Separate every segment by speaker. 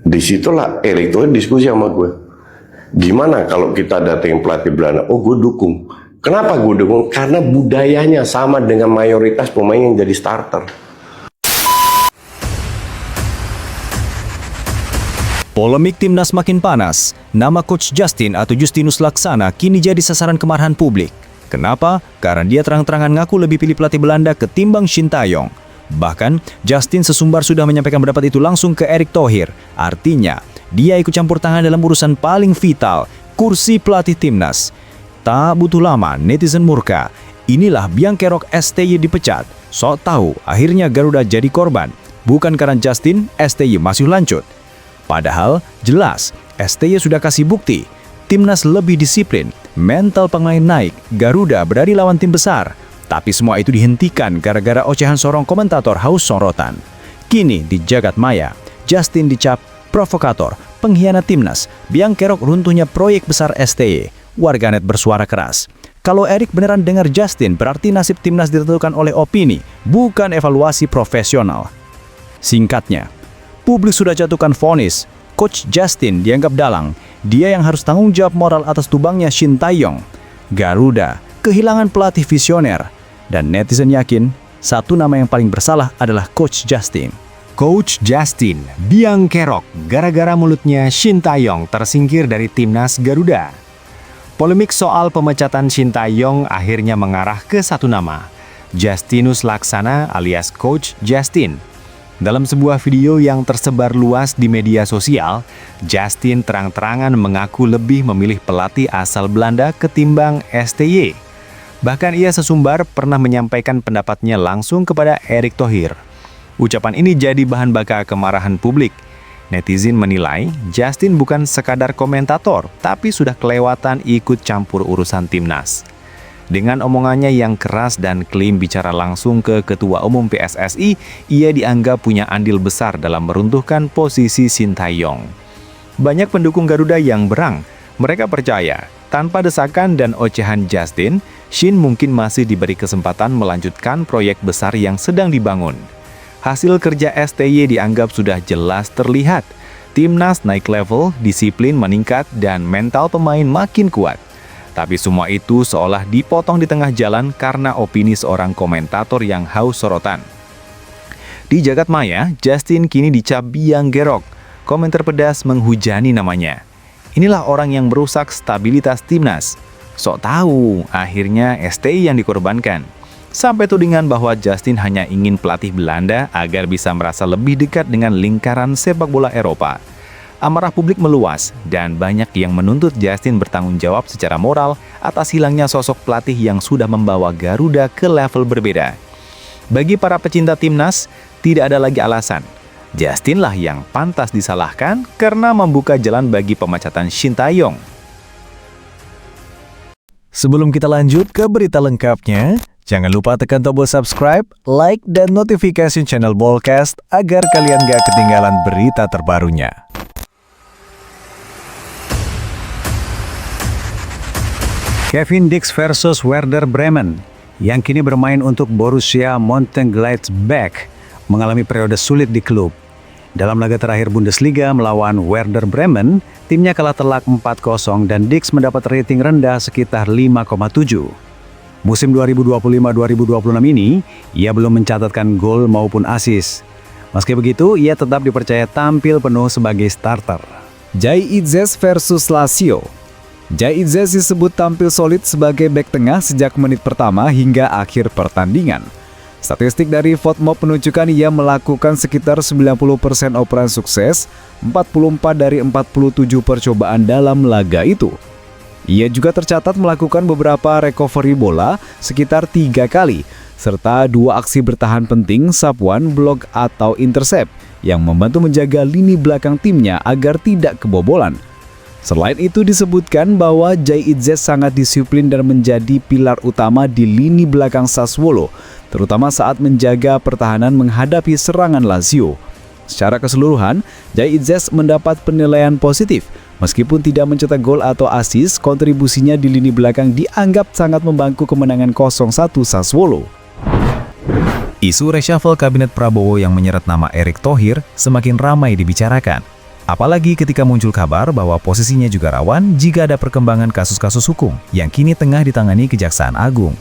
Speaker 1: Disitulah Erik Thohir diskusi sama gue. Gimana kalau kita datengin pelatih Belanda? Oh, gue dukung. Kenapa gue dukung? Karena budayanya sama dengan mayoritas pemain yang jadi starter.
Speaker 2: Polemik timnas makin panas. Nama Coach Justin atau Justinus Laksana kini jadi sasaran kemarahan publik. Kenapa? Karena dia terang-terangan ngaku lebih pilih pelatih Belanda ketimbang Shin Tae-yong. Bahkan, Justin sesumbar sudah menyampaikan pendapat itu langsung ke Erik Thohir. Artinya, dia ikut campur tangan dalam urusan paling vital, kursi pelatih timnas. Tak butuh lama, netizen murka. Inilah Biang Kerok STY dipecat. Sok tahu, akhirnya Garuda jadi korban. Bukan karena Justin, STY masih lanjut. Padahal, jelas, STY sudah kasih bukti. Timnas lebih disiplin, mental pemain naik, Garuda berani lawan tim besar. Tapi semua itu dihentikan gara-gara ocehan sorong komentator haus sorotan. Kini di jagat maya, Justin dicap provokator, pengkhianat timnas, Biang Kerok runtuhnya proyek besar STY. Warganet bersuara keras. Kalau Erik beneran dengar Justin, berarti nasib timnas ditentukan oleh opini, bukan evaluasi profesional. Singkatnya, publik sudah jatuhkan vonis. Coach Justin dianggap dalang. Dia yang harus tanggung jawab moral atas tumbangnya Shin Tae-yong. Garuda kehilangan pelatih visioner. Dan netizen yakin, satu nama yang paling bersalah adalah Coach Justin.
Speaker 3: Coach Justin, Biang Kerok, gara-gara mulutnya Shin Tae-yong tersingkir dari timnas Garuda. Polemik soal pemecatan Shin Tae-yong akhirnya mengarah ke satu nama, Justinus Laksana alias Coach Justin. Dalam sebuah video yang tersebar luas di media sosial, Justin terang-terangan mengaku lebih memilih pelatih asal Belanda ketimbang STY. Bahkan ia sesumbar pernah menyampaikan pendapatnya langsung kepada Erik Thohir. Ucapan ini jadi bahan bakar kemarahan publik. Netizen menilai Justin bukan sekadar komentator, tapi sudah kelewatan ikut campur urusan timnas. Dengan omongannya yang keras dan klaim bicara langsung ke Ketua Umum PSSI, ia dianggap punya andil besar dalam meruntuhkan posisi Shin Tae-yong. Banyak pendukung Garuda yang berang. Mereka percaya, tanpa desakan dan ocehan Justin, Shin mungkin masih diberi kesempatan melanjutkan proyek besar yang sedang dibangun. Hasil kerja STY dianggap sudah jelas terlihat. Timnas naik level, disiplin meningkat, dan mental pemain makin kuat. Tapi semua itu seolah dipotong di tengah jalan karena opini seorang komentator yang haus sorotan. Di jagat maya, Justin kini dicap Biang Kerok. Komentar pedas menghujani namanya. Inilah orang yang merusak stabilitas timnas. Sok tahu, akhirnya STY yang dikorbankan. Sampai tudingan bahwa Justin hanya ingin pelatih Belanda agar bisa merasa lebih dekat dengan lingkaran sepak bola Eropa. Amarah publik meluas dan banyak yang menuntut Justin bertanggung jawab secara moral atas hilangnya sosok pelatih yang sudah membawa Garuda ke level berbeda. Bagi para pecinta timnas, tidak ada lagi alasan. Justinlah yang pantas disalahkan karena membuka jalan bagi pemecatan Shin Tae-yong.
Speaker 2: Sebelum kita lanjut ke berita lengkapnya, jangan lupa tekan tombol subscribe, like, dan notifikasi channel Bolcast agar kalian gak ketinggalan berita terbarunya. Kevin Dix versus Werder Bremen, yang kini bermain untuk Borussia Mönchengladbach, mengalami periode sulit di klub. Dalam laga terakhir Bundesliga melawan Werder Bremen, timnya kalah telak 4-0 dan Dix mendapat rating rendah sekitar 5,7. Musim 2025-2026 ini, ia belum mencatatkan gol maupun assist. Meski begitu, ia tetap dipercaya tampil penuh sebagai starter. Jai Itzes versus Lazio. Jai Itzes disebut tampil solid sebagai bek tengah sejak menit pertama hingga akhir pertandingan. Statistik dari FotMob menunjukkan ia melakukan sekitar 90% operan sukses, 44 dari 47 percobaan dalam laga itu. Ia juga tercatat melakukan beberapa recovery bola sekitar 3 kali, serta 2 aksi bertahan penting sapuan, blok atau intercept yang membantu menjaga lini belakang timnya agar tidak kebobolan. Selain itu disebutkan bahwa Jai Itzes sangat disiplin dan menjadi pilar utama di lini belakang Sassuolo, terutama saat menjaga pertahanan menghadapi serangan Lazio. Secara keseluruhan, Jai Itzes mendapat penilaian positif. Meskipun tidak mencetak gol atau assist, kontribusinya di lini belakang dianggap sangat membantu kemenangan 0-1 Sassuolo. Isu reshuffle kabinet Prabowo yang menyeret nama Erik Thohir semakin ramai dibicarakan.
Speaker 4: Apalagi ketika muncul kabar bahwa posisinya juga rawan jika ada perkembangan kasus-kasus hukum yang kini tengah ditangani Kejaksaan Agung.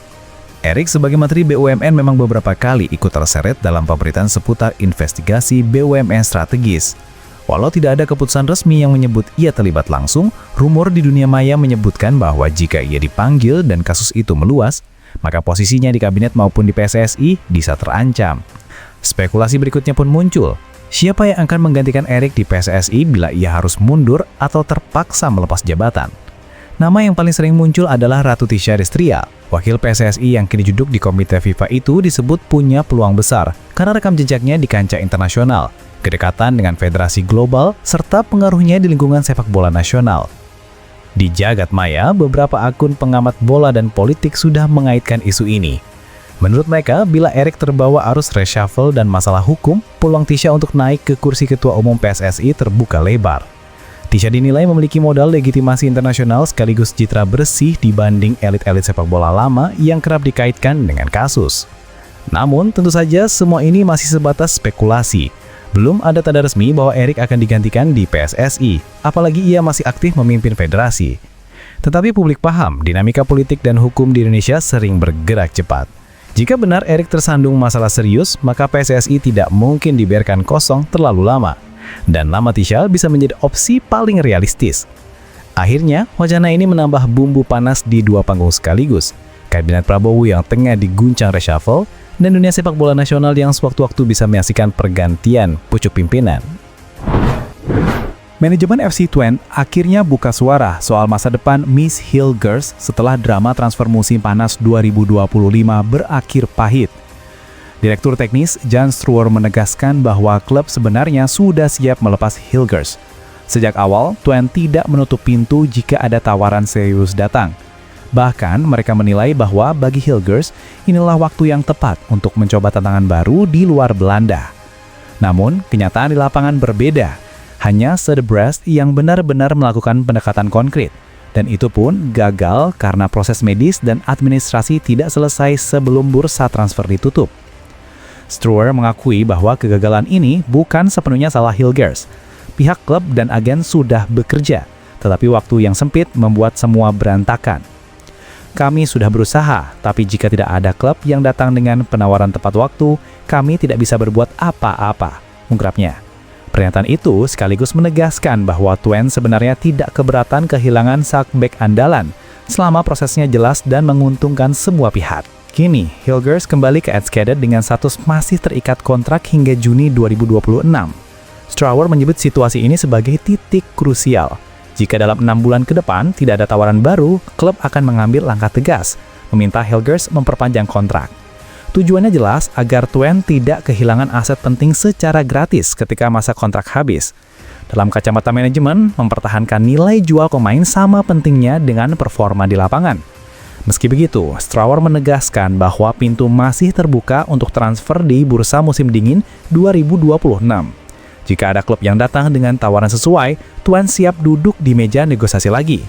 Speaker 4: Erik sebagai Menteri BUMN memang beberapa kali ikut terseret dalam pemberitaan seputar investigasi BUMN strategis. Walau tidak ada keputusan resmi yang menyebut ia terlibat langsung, rumor di dunia maya menyebutkan bahwa jika ia dipanggil dan kasus itu meluas, maka posisinya di kabinet maupun di PSSI bisa terancam. Spekulasi berikutnya pun muncul. Siapa yang akan menggantikan Erik di PSSI bila ia harus mundur atau terpaksa melepas jabatan? Nama yang paling sering muncul adalah Ratu Tisha Destria. Wakil PSSI yang kini duduk di Komite FIFA itu disebut punya peluang besar karena rekam jejaknya di kancah internasional, kedekatan dengan federasi global, serta pengaruhnya di lingkungan sepak bola nasional. Di jagat maya, beberapa akun pengamat bola dan politik sudah mengaitkan isu ini. Menurut mereka, bila Erik terbawa arus reshuffle dan masalah hukum, peluang Tisha untuk naik ke kursi ketua umum PSSI terbuka lebar. Tisha dinilai memiliki modal legitimasi internasional sekaligus citra bersih dibanding elit-elit sepak bola lama yang kerap dikaitkan dengan kasus. Namun, tentu saja semua ini masih sebatas spekulasi. Belum ada tanda resmi bahwa Erik akan digantikan di PSSI, apalagi ia masih aktif memimpin federasi. Tetapi publik paham, dinamika politik dan hukum di Indonesia sering bergerak cepat. Jika benar Erik tersandung masalah serius, maka PSSI tidak mungkin dibiarkan kosong terlalu lama. Dan nama Tisha bisa menjadi opsi paling realistis. Akhirnya, wacana ini menambah bumbu panas di dua panggung sekaligus. Kabinet Prabowo yang tengah diguncang reshuffle, dan dunia sepak bola nasional yang sewaktu-waktu bisa menyaksikan pergantian pucuk pimpinan.
Speaker 2: Manajemen FC Twente akhirnya buka suara soal masa depan Miss Hilgers setelah drama transfer musim panas 2025 berakhir pahit. Direktur teknis Jan Struwer menegaskan bahwa klub sebenarnya sudah siap melepas Hilgers. Sejak awal, Twente tidak menutup pintu jika ada tawaran serius datang. Bahkan, mereka menilai bahwa bagi Hilgers, inilah waktu yang tepat untuk mencoba tantangan baru di luar Belanda. Namun, kenyataan di lapangan berbeda. Hanya Sodebrecht yang benar-benar melakukan pendekatan konkret. Dan itu pun gagal karena proses medis dan administrasi tidak selesai sebelum bursa transfer ditutup. Struwer mengakui bahwa kegagalan ini bukan sepenuhnya salah Hilgers. Pihak klub dan agen sudah bekerja, tetapi waktu yang sempit membuat semua berantakan. Kami sudah berusaha, tapi jika tidak ada klub yang datang dengan penawaran tepat waktu, kami tidak bisa berbuat apa-apa, ungkapnya. Pernyataan itu sekaligus menegaskan bahwa Twente sebenarnya tidak keberatan kehilangan sak bek andalan, selama prosesnya jelas dan menguntungkan semua pihak. Kini, Hilgers kembali ke Enschede dengan status masih terikat kontrak hingga Juni 2026. Struwer menyebut situasi ini sebagai titik krusial. Jika dalam 6 bulan ke depan tidak ada tawaran baru, klub akan mengambil langkah tegas, meminta Hilgers memperpanjang kontrak. Tujuannya jelas agar Twente tidak kehilangan aset penting secara gratis ketika masa kontrak habis. Dalam kacamata manajemen, mempertahankan nilai jual pemain sama pentingnya dengan performa di lapangan. Meski begitu, Struwer menegaskan bahwa pintu masih terbuka untuk transfer di bursa musim dingin 2026. Jika ada klub yang datang dengan tawaran sesuai, Twente siap duduk di meja negosiasi lagi.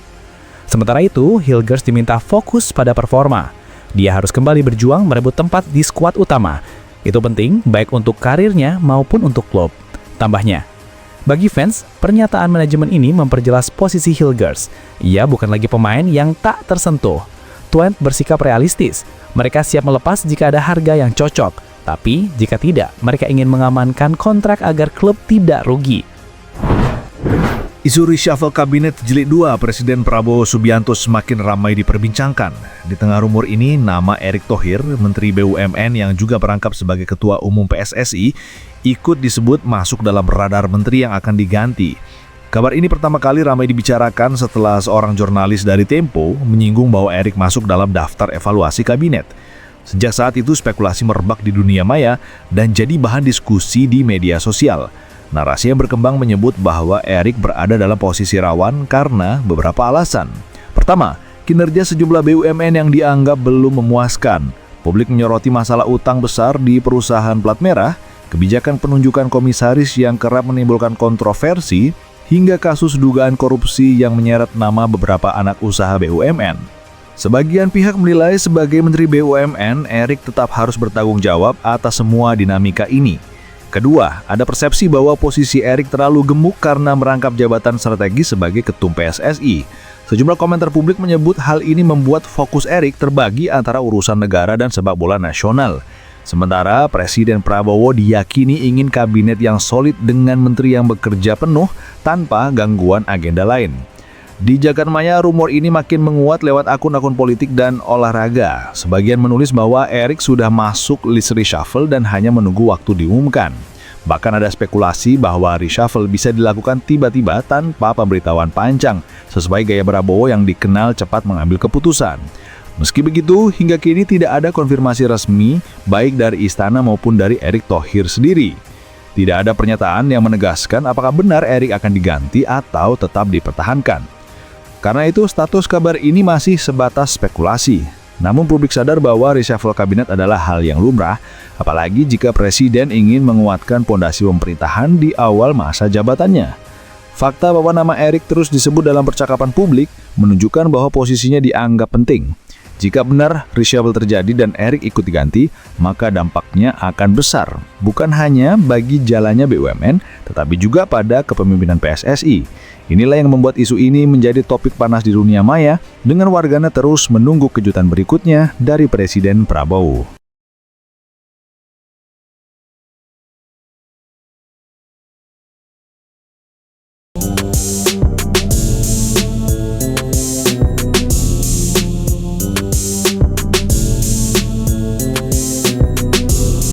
Speaker 2: Sementara itu, Hilgers diminta fokus pada performa. Dia harus kembali berjuang merebut tempat di skuad utama. Itu penting baik untuk karirnya maupun untuk klub. Tambahnya, bagi fans, pernyataan manajemen ini memperjelas posisi Hilgers. Ia bukan lagi pemain yang tak tersentuh. Twente bersikap realistis. Mereka siap melepas jika ada harga yang cocok. Tapi, jika tidak, mereka ingin mengamankan kontrak agar klub tidak rugi.
Speaker 5: Isu reshuffle kabinet jilid 2 Presiden Prabowo Subianto semakin ramai diperbincangkan. Di tengah rumor ini, nama Erick Thohir, Menteri BUMN yang juga merangkap sebagai Ketua Umum PSSI, ikut disebut masuk dalam radar menteri yang akan diganti. Kabar ini pertama kali ramai dibicarakan setelah seorang jurnalis dari Tempo menyinggung bahwa Erick masuk dalam daftar evaluasi kabinet. Sejak saat itu spekulasi merebak di dunia maya dan jadi bahan diskusi di media sosial. Narasi yang berkembang menyebut bahwa Erick berada dalam posisi rawan karena beberapa alasan. Pertama, kinerja sejumlah BUMN yang dianggap belum memuaskan. Publik menyoroti masalah utang besar di perusahaan plat merah, kebijakan penunjukan komisaris yang kerap menimbulkan kontroversi, hingga kasus dugaan korupsi yang menyeret nama beberapa anak usaha BUMN. Sebagian pihak menilai sebagai Menteri BUMN, Erick tetap harus bertanggung jawab atas semua dinamika ini. Kedua, ada persepsi bahwa posisi Erik terlalu gemuk karena merangkap jabatan strategis sebagai ketum PSSI. Sejumlah komentar publik menyebut hal ini membuat fokus Erik terbagi antara urusan negara dan sepak bola nasional. Sementara Presiden Prabowo diyakini ingin kabinet yang solid dengan menteri yang bekerja penuh tanpa gangguan agenda lain. Di jagadmaya, rumor ini makin menguat lewat akun-akun politik dan olahraga. Sebagian menulis bahwa Erik sudah masuk list reshuffle dan hanya menunggu waktu diumumkan. Bahkan ada spekulasi bahwa reshuffle bisa dilakukan tiba-tiba tanpa pemberitahuan panjang, sesuai gaya Prabowo yang dikenal cepat mengambil keputusan. Meski begitu, hingga kini tidak ada konfirmasi resmi baik dari istana maupun dari Erik Thohir sendiri. Tidak ada pernyataan yang menegaskan apakah benar Erik akan diganti atau tetap dipertahankan. Karena itu, status kabar ini masih sebatas spekulasi. Namun publik sadar bahwa reshuffle kabinet adalah hal yang lumrah, apalagi jika presiden ingin menguatkan pondasi pemerintahan di awal masa jabatannya. Fakta bahwa nama Erik terus disebut dalam percakapan publik menunjukkan bahwa posisinya dianggap penting. Jika benar reshuffle terjadi dan Erik ikut diganti, maka dampaknya akan besar, bukan hanya bagi jalannya BUMN, tetapi juga pada kepemimpinan PSSI. Inilah yang membuat isu ini menjadi topik panas di dunia maya, dengan warganet terus menunggu kejutan berikutnya dari Presiden Prabowo.